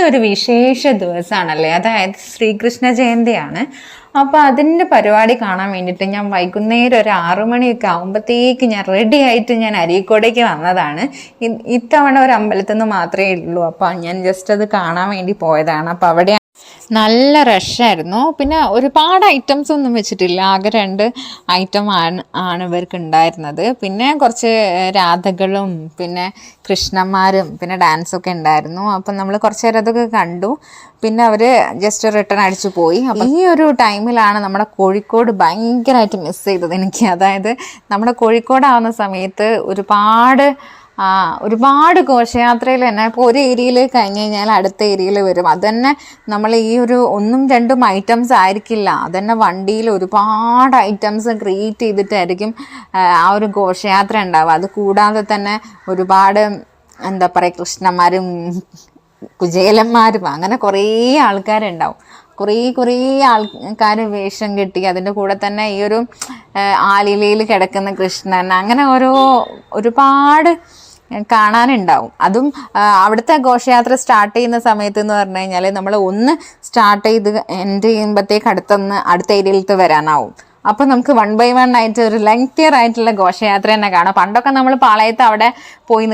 ഇന്നൊരു വിശേഷ ദിവസമാണല്ലേ, അതായത് ശ്രീകൃഷ്ണ ജയന്തിയാണ്. അപ്പോൾ അതിൻ്റെ പരിപാടി കാണാൻ വേണ്ടിയിട്ട് ഞാൻ വൈകുന്നേരം ഒരു 6 മണിയൊക്കെ ആകുമ്പോഴത്തേക്ക് ഞാൻ റെഡി ആയിട്ട് ഞാൻ അരീക്കോടേക്ക് വന്നതാണ്. ഇത്തവണ ഒരു അമ്പലത്തിൽ നിന്ന് മാത്രമേ ഉള്ളൂ, അപ്പോൾ ഞാൻ ജസ്റ്റ് അത് കാണാൻ വേണ്ടി പോയതാണ്. അപ്പോൾ അവിടെ നല്ല റഷായിരുന്നു. പിന്നെ ഒരുപാട് ഐറ്റംസ് ഒന്നും വെച്ചിട്ടില്ല, ആകെ 2 ഐറ്റം ആണ് ഇവർക്ക് ഉണ്ടായിരുന്നത്. പിന്നെ കുറച്ച് രാധകളും പിന്നെ കൃഷ്ണന്മാരും പിന്നെ ഡാൻസൊക്കെ ഉണ്ടായിരുന്നു. അപ്പം നമ്മൾ കുറച്ച് നേരം അതൊക്കെ കണ്ടു. പിന്നെ അവർ ജസ്റ്റ് റിട്ടേൺ അടിച്ചു പോയി. അപ്പം ഈ ഒരു ടൈമിലാണ് നമ്മുടെ കോഴിക്കോട് ഭയങ്കരമായിട്ട് മിസ് ചെയ്തത് എനിക്ക്. അതായത് നമ്മുടെ കോഴിക്കോടാവുന്ന സമയത്ത് ഒരുപാട് ഘോഷയാത്രയിൽ തന്നെ ഇപ്പോൾ ഒരു ഏരിയയിൽ കഴിഞ്ഞ് കഴിഞ്ഞാൽ അടുത്ത ഏരിയയിൽ വരും. അത് തന്നെ നമ്മൾ ഈ ഒരു 1ഉം 2ഉം ഐറ്റംസ് ആയിരിക്കില്ല, അതന്നെ വണ്ടിയിൽ ഒരുപാട് ഐറ്റംസ് ക്രിയേറ്റ് ചെയ്തിട്ടായിരിക്കും ആ ഒരു ഘോഷയാത്ര ഉണ്ടാവുക. അത് കൂടാതെ തന്നെ ഒരുപാട് എന്താ പറയുക, കൃഷ്ണന്മാരും കുചേലന്മാരും അങ്ങനെ കുറേ ആൾക്കാരുണ്ടാവും. കുറേ ആൾക്കാർ വേഷം കെട്ടി, അതിൻ്റെ കൂടെ തന്നെ ഈ ഒരു ആലിലയിൽ കിടക്കുന്ന കൃഷ്ണൻ, അങ്ങനെ ഒരുപാട് കാണാനുണ്ടാവും. അതും അവിടുത്തെ ഘോഷയാത്ര സ്റ്റാർട്ട് ചെയ്യുന്ന സമയത്ത് എന്ന് പറഞ്ഞു കഴിഞ്ഞാൽ നമ്മൾ ഒന്ന് സ്റ്റാർട്ട് ചെയ്ത് എൻഡ് ചെയ്യുമ്പോഴത്തേക്ക് അടുത്ത ഏരിയയിലത്തെ വരാനാവും. അപ്പോൾ നമുക്ക് 1 by 1 ആയിട്ട് ഒരു ലെങ്തിയർ ആയിട്ടുള്ള ഘോഷയാത്ര തന്നെ കാണാം. പണ്ടൊക്കെ നമ്മൾ പാളയത്ത് അവിടെ പോയി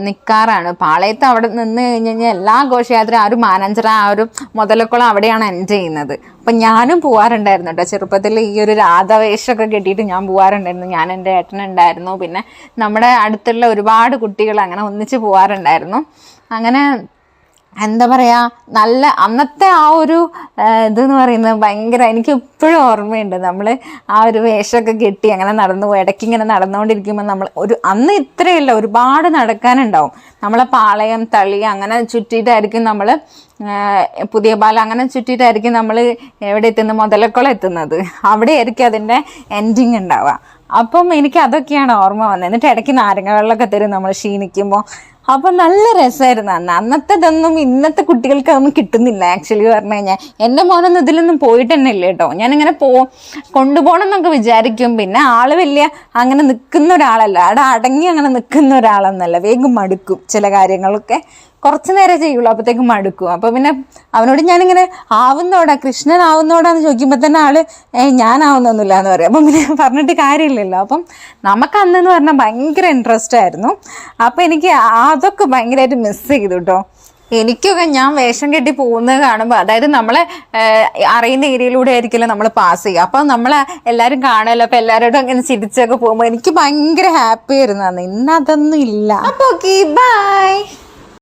നിൽക്കാറാണ്. പാളയത്ത് അവിടെ നിന്ന് കഴിഞ്ഞ് കഴിഞ്ഞാൽ എല്ലാ ഘോഷയാത്രയും ആ ഒരു മാനഞ്ചിറ, ആ ഒരു മുതലക്കുളം അവിടെയാണ് എൻഡ് ചെയ്യുന്നത്. അപ്പം ഞാനും പോകാറുണ്ടായിരുന്നു കേട്ടോ. ചെറുപ്പത്തിൽ ഈ ഒരു രാധവേഷമൊക്കെ കെട്ടിയിട്ട് ഞാൻ പോകാറുണ്ടായിരുന്നു. ഞാൻ എൻ്റെ ഏട്ടനുണ്ടായിരുന്നു, പിന്നെ നമ്മുടെ അടുത്തുള്ള ഒരുപാട് കുട്ടികൾ അങ്ങനെ ഒന്നിച്ച് പോകാറുണ്ടായിരുന്നു. അങ്ങനെ എന്താ പറയുക, നല്ല അന്നത്തെ ആ ഒരു ഇതെന്ന് പറയുന്നത് ഭയങ്കര, എനിക്ക് ഇപ്പോഴും ഓർമ്മയുണ്ട്. നമ്മൾ ആ ഒരു വേഷമൊക്കെ കെട്ടി അങ്ങനെ നടന്നു പോയി, ഇടയ്ക്ക് ഇങ്ങനെ നടന്നുകൊണ്ടിരിക്കുമ്പോൾ നമ്മൾ അന്ന് ഇത്രയല്ല, ഒരുപാട് നടക്കാനുണ്ടാവും. നമ്മളെ പാളയം, തളി അങ്ങനെ ചുറ്റിയിട്ടായിരിക്കും നമ്മൾ, പുതിയ പാലം അങ്ങനെ ചുറ്റിയിട്ടായിരിക്കും നമ്മൾ എവിടെ എത്തുന്നത്, മുതലക്കുളം എത്തുന്നത്. അവിടെ ആയിരിക്കും അതിൻ്റെ എൻഡിങ് ഉണ്ടാവുക. അപ്പം എനിക്ക് അതൊക്കെയാണ് ഓർമ്മ വന്നത്. എന്നിട്ട് ഇടയ്ക്ക് നാരങ്ങ വെള്ളമൊക്കെ തരും നമ്മൾ ക്ഷീണിക്കുമ്പോൾ. അപ്പം നല്ല രസമായിരുന്നു അന്നത്തേതൊന്നും ഇന്നത്തെ കുട്ടികൾക്ക് അതൊന്നും കിട്ടുന്നില്ല ആക്ച്വലി പറഞ്ഞു കഴിഞ്ഞാൽ. എൻ്റെ മോനൊന്നും ഇതിലൊന്നും പോയിട്ട് തന്നെ ഇല്ല കേട്ടോ. ഞാനിങ്ങനെ കൊണ്ടുപോകണം എന്നൊക്കെ വിചാരിക്കും. പിന്നെ ആള് വലിയ അങ്ങനെ നിൽക്കുന്ന ഒരാളല്ല, അവിടെ അടങ്ങി അങ്ങനെ നിൽക്കുന്ന ഒരാളെന്നല്ല, വേഗം മടുക്കും. ചില കാര്യങ്ങളൊക്കെ കുറച്ച് നേരം ചെയ്യുള്ളൂ, അപ്പോഴത്തേക്കും മടുക്കും. അപ്പോൾ പിന്നെ അവനോട് ഞാനിങ്ങനെ കൃഷ്ണനാവുന്നോടാന്ന് ചോദിക്കുമ്പോൾ തന്നെ ആള് ഞാനാവുന്നൊന്നുമില്ല എന്ന് പറയും. അപ്പം പിന്നെ പറഞ്ഞിട്ട് കാര്യമില്ലല്ലോ. അപ്പം നമുക്ക് അന്നെന്ന് പറഞ്ഞാൽ ഭയങ്കര ഇൻട്രസ്റ്റ് ആയിരുന്നു. അപ്പം എനിക്ക് അതൊക്കെ ഭയങ്കരമായിട്ട് മിസ് ചെയ്തു കേട്ടോ. എനിക്കൊക്കെ ഞാൻ വേഷം കെട്ടി പോകുന്നത് കാണുമ്പോൾ, അതായത് നമ്മളെ അറിയുന്ന ഏരിയയിലൂടെ ആയിരിക്കില്ല നമ്മൾ പാസ് ചെയ്യുക. അപ്പം നമ്മളെ എല്ലാവരും കാണുമല്ലോ, അപ്പം എല്ലാവരോടും അങ്ങനെ ചിരിച്ചൊക്കെ പോകുമ്പോൾ എനിക്ക് ഭയങ്കര ഹാപ്പി ആയിരുന്നു അന്ന്. ഇന്നതൊന്നും ഇല്ല. അപ്പോൾ ഓക്കെ, ബൈ.